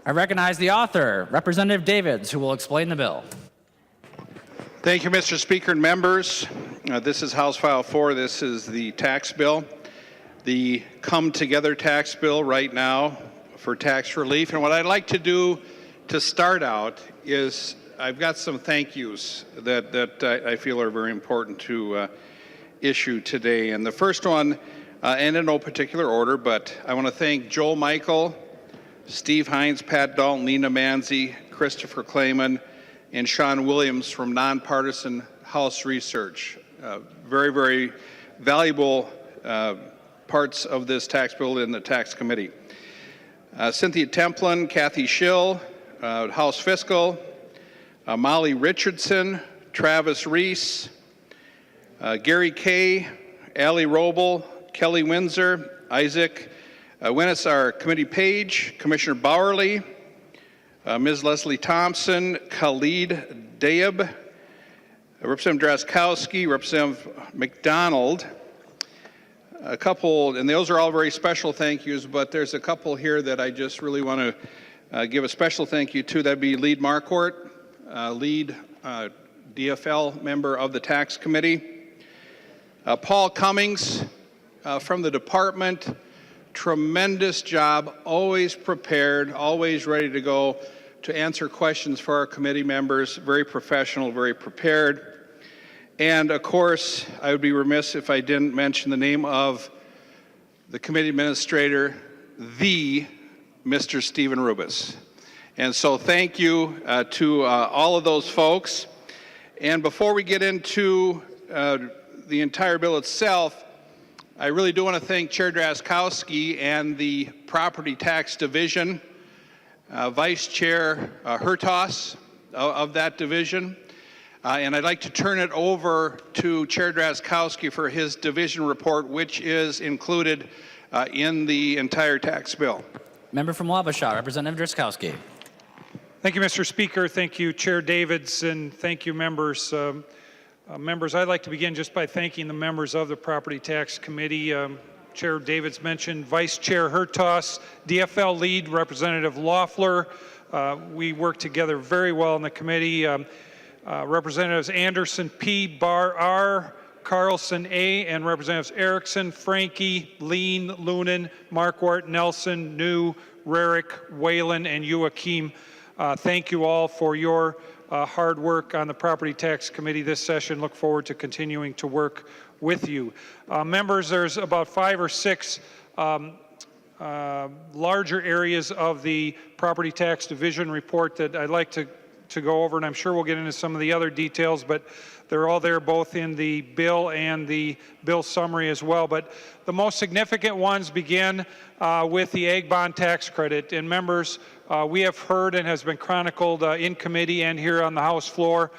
I recognize the author, Representative Davids, who will explain the bill. Thank you, Mr. Speaker and members. This is House File 4. This is the tax bill, the Come Together tax bill right now for tax relief. And what I'd like to do to start out is I've got some thank yous that I feel are very important to issue today. And the first one, and in no particular order, but I want to thank Joel Michael, Steve Hines, Pat Dalton, Nina Manzi, Christopher Clayman, and Sean Williams from Nonpartisan House Research. Very, very valuable parts of this tax bill in the tax committee. Cynthia Templin, Kathy Schill, House Fiscal, Molly Richardson, Travis Reese, Gary Kay, Allie Robel, Kelly Windsor, Isaac Winnis, our committee page, Commissioner Bowerly, Ms. Leslie Thompson, Khalid Dayeb, Representative Drazkowski, Representative McDonald. A couple, and those are all very special thank yous, but there's a couple here that I just really want to give a special thank you to. That'd be Lead Marquardt, lead DFL member of the tax committee. Paul Cummings from the department. Tremendous job, always prepared, always ready to go to answer questions for our committee members. Very professional, very prepared. And of course, I would be remiss if I didn't mention the name of the committee administrator, the Mr. Stephen Rubis. And so thank you to all of those folks. And before we get into the entire bill itself, I really do want to thank Chair Drazkowski and the Property Tax Division, Vice Chair Hertas of that division. And I'd like to turn it over to Chair Drazkowski for his division report, which is included in the entire tax bill. Member from Wabasha, Representative Drazkowski. Thank you, Mr. Speaker. Thank you, Chair Davids, and thank you, members. Members, I'd like to begin just by thanking the members of the Property Tax Committee. Chair Davids mentioned Vice Chair Hertas, DFL lead Representative Loeffler. We work together very well in the committee. Representatives Anderson P., Barr R., Carlson A., and Representatives Erickson, Frankie, Lean, Lunan, Marquardt, Nelson, New, Rarick, Whalen, and Joachim. Thank you all for your hard work on the Property Tax Committee this session. Look forward to continuing to work with you. Members, there's about 5 or 6 larger areas of the Property Tax Division report that I'd like to go over, and I'm sure we'll get into some of the other details, but they're all there both in the bill and the bill summary as well. But the most significant ones begin with the ag bond tax credit. And members, we have heard and has been chronicled in committee and here on the House floor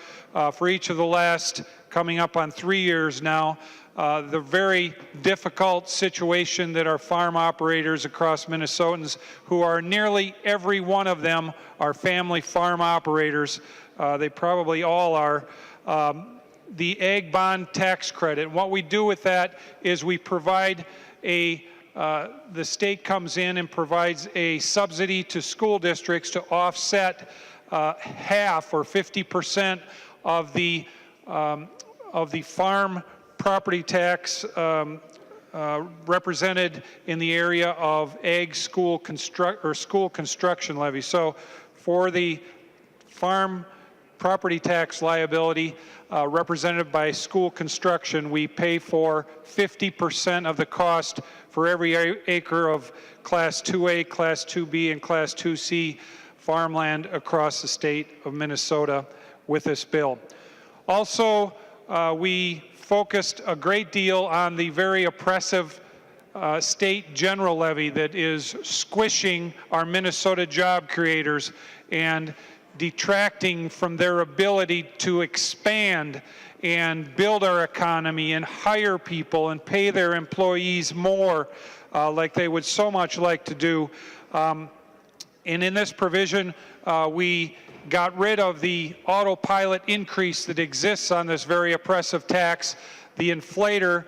for each of the last coming up on 3 years now, the very difficult situation that our farm operators across Minnesotans, who are nearly every one of them are family farm operators, they probably all are, the ag bond tax credit. And what we do with that is we provide the state comes in and provides a subsidy to school districts to offset half or 50% of the farm property tax represented in the area of ag school construction levy. So for the farm property tax liability represented by school construction, we pay for 50% of the cost for every acre of Class 2A, Class 2B, and Class 2C farmland across the state of Minnesota with this bill. Also, we focused a great deal on the very oppressive state general levy that is squishing our Minnesota job creators and detracting from their ability to expand and build our economy and hire people and pay their employees more like they would so much like to do. And in this provision, we got rid of the autopilot increase that exists on this very oppressive tax The inflator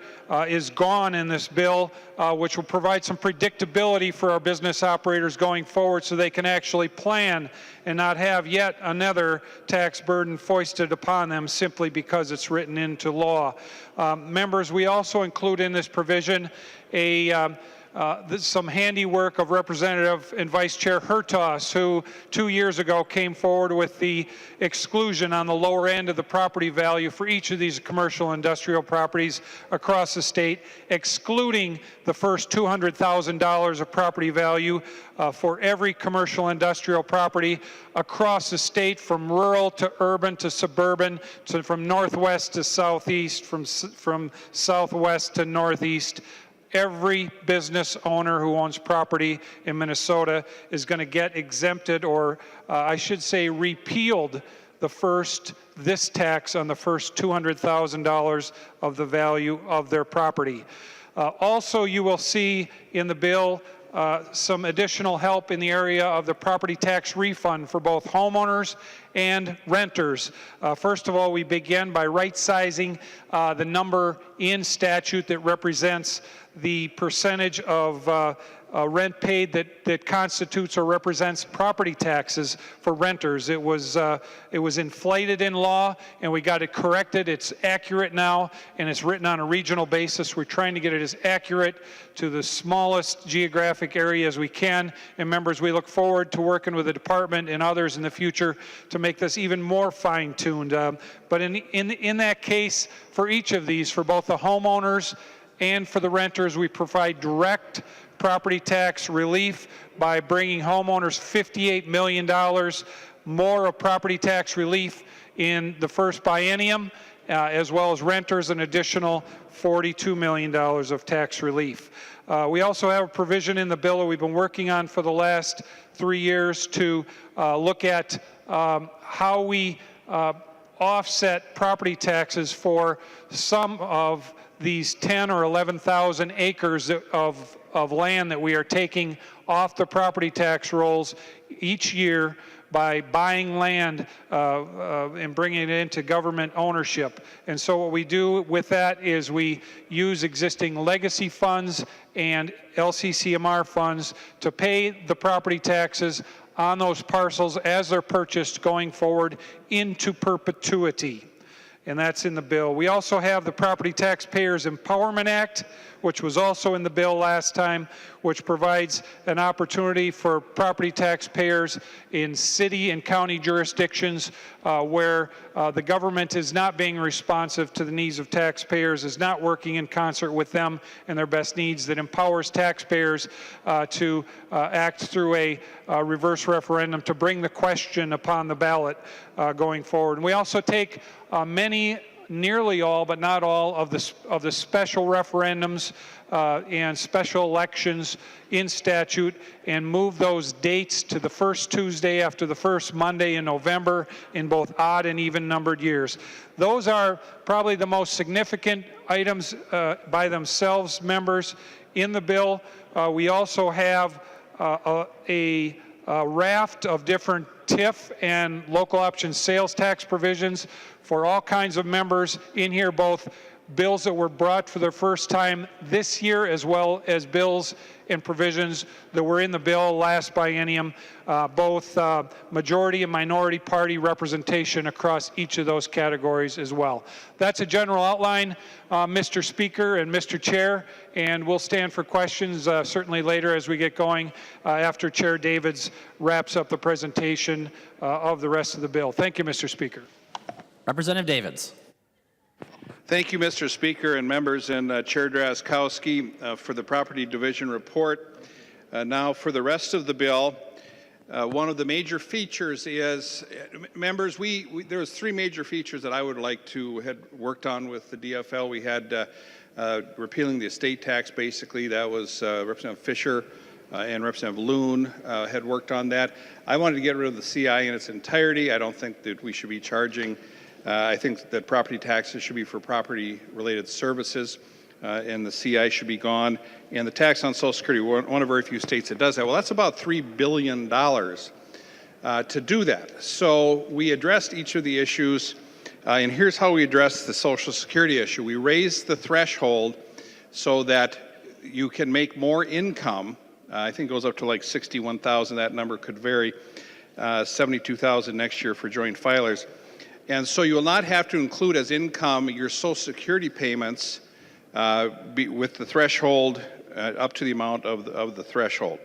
is gone in this bill, which will provide some predictability for our business operators going forward so they can actually plan and not have yet another tax burden foisted upon them simply because it's written into law. Members, we also include in this provision some handiwork of Representative and Vice Chair Hertas, who 2 years ago came forward with the exclusion on the lower end of the property value for each of these commercial industrial properties across the state, excluding the first $200,000 of property value for every commercial industrial property across the state, from rural to urban to suburban, from northwest to southeast, from southwest to northeast. Every business owner who owns property in Minnesota is going to get exempted, or I should say repealed, this tax on the first $200,000 of the value of their property. Also, you will see in the bill some additional help in the area of the property tax refund for both homeowners and renters. First of all, we begin by right-sizing the number in statute that represents the percentage of rent paid that constitutes or represents property taxes for renters. It was inflated in law, and we got it corrected. It's accurate now, and it's written on a regional basis. We're trying to get it as accurate to the smallest geographic area as we can. And members, we look forward to working with the department and others in the future to make this even more fine-tuned. But in that case, for each of these, for both the homeowners and for the renters, we provide direct property tax relief by bringing homeowners $58 million more of property tax relief in the first biennium, as well as renters an additional $42 million of tax relief. We also have a provision in the bill that we've been working on for the last 3 years to look at how we offset property taxes for some of these 10 or 11,000 acres of land that we are taking off the property tax rolls each year by buying land and bringing it into government ownership. And so what we do with that is we use existing legacy funds and LCCMR funds to pay the property taxes on those parcels as they're purchased going forward into perpetuity. And that's in the bill. We also have the Property Taxpayers Empowerment Act, which was also in the bill last time, which provides an opportunity for property taxpayers in city and county jurisdictions where the government is not being responsive to the needs of taxpayers, is not working in concert with them and their best needs, that empowers taxpayers to act through a reverse referendum to bring the question upon the ballot going forward. And we also take nearly all, but not all, of the special referendums and special elections in statute and move those dates to the first Tuesday after the first Monday in November in both odd and even numbered years. Those are probably the most significant items by themselves, members, in the bill. We also have a raft of different TIF and local option sales tax provisions for all kinds of members in here, both bills that were brought for the first time this year as well as bills and provisions that were in the bill last biennium, both majority and minority party representation across each of those categories as well. That's a general outline, Mr. Speaker and Mr. Chair, and we'll stand for questions certainly later as we get going after Chair Davids wraps up the presentation of the rest of the bill. Thank you, Mr. Speaker. Representative Davids. Thank you, Mr. Speaker and members, and Chair Drazkowski for the Property Division report. Now for the rest of the bill, one of the major features is, members, there was 3 major features that I would like to had worked on with the DFL. We had repealing the estate tax, basically. That was Representative Fisher and Representative Loon had worked on that. I wanted to get rid of the CI in its entirety. I don't think that we should be charging. I think that property taxes should be for property-related services, and the CI should be gone. And the tax on Social Security, we're one of very few states that does that. Well, that's about $3 billion to do that. So we addressed each of the issues And here's how we address the Social Security issue. We raise the threshold so that you can make more income. I think it goes up to like 61,000. That number could vary. 72,000 next year for joint filers. And so you will not have to include as income your Social Security payments with the threshold up to the amount of the threshold.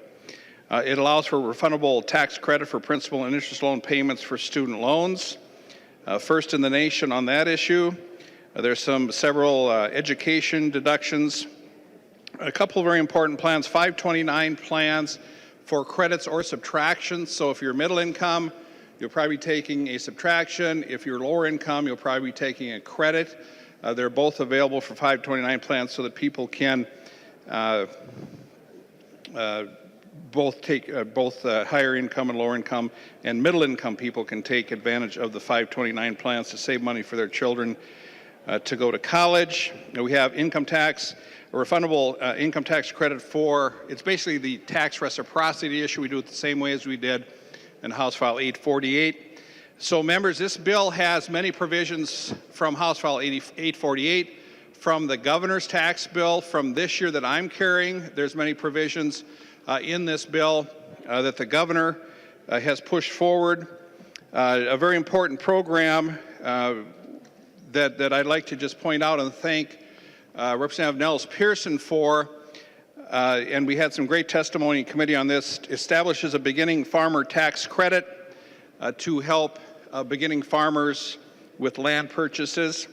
It allows for refundable tax credit for principal and interest loan payments for student loans. First in the nation on that issue. There's several education deductions. A couple of very important plans, 529 plans for credits or subtractions. So if you're middle income, you'll probably be taking a subtraction. If you're lower income, you'll probably be taking a credit. They're both available for 529 plans so that people can both higher income and lower income and middle income people can take advantage of the 529 plans to save money for their children to go to college. We have income tax, a refundable income tax credit for, it's basically the tax reciprocity issue. We do it the same way as we did in House File 848. So members, this bill has many provisions from House File 848, from the governor's tax bill from this year that I'm carrying. There's many provisions in this bill that the governor has pushed forward. A very important program that I'd like to just point out and thank Representative Nels Pearson for, and we had some great testimony in committee on this, establishes a beginning farmer tax credit to help beginning farmers with land purchases.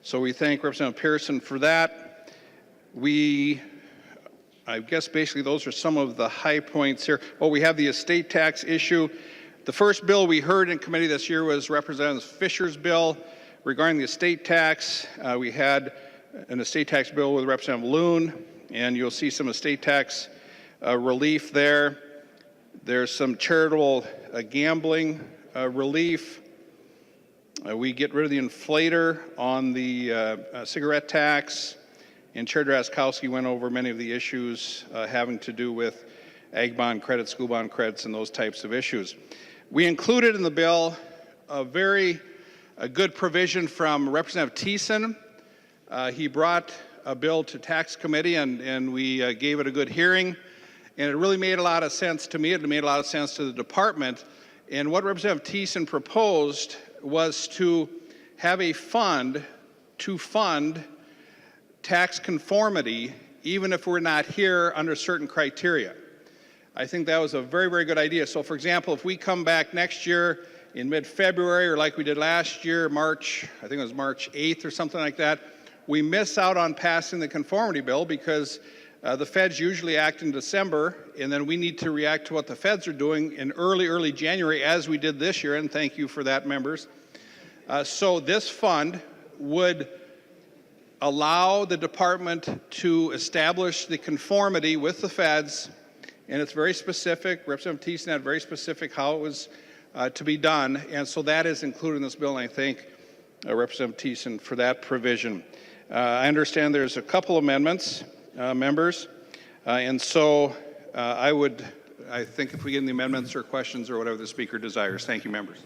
So we thank Representative Pearson for that. I guess basically those are some of the high points here. Oh, we have the estate tax issue. The first bill we heard in committee this year was Representative Fisher's bill regarding the estate tax. We had an estate tax bill with Representative Loon, and you'll see some estate tax relief there. There's some charitable gambling relief. We get rid of the inflator on the cigarette tax. And Chair Drazkowski went over many of the issues having to do with ag bond credits, school bond credits, and those types of issues. We included in the bill a very good provision from Representative Thiessen. He brought a bill to tax committee and we gave it a good hearing. And it really made a lot of sense to me. It made a lot of sense to the department. And what Representative Thiessen proposed was to have a fund to fund tax conformity, even if we're not here under certain criteria. I think that was a very, very good idea. So for example, if we come back next year in mid-February, or like we did last year, March, I think it was March 8th or something like that, we miss out on passing the conformity bill because the feds usually act in December, and then we need to react to what the feds are doing in early January, as we did this year, and thank you for that, members. So this fund would allow the department to establish the conformity with the feds, and it's very specific. Representative Thiessen had very specific how it was to be done, and so that is included in this bill, and I thank Representative Thiessen for that provision. I understand there's a couple amendments, members, and so I think if we get any amendments or questions or whatever the speaker desires. Thank you, members.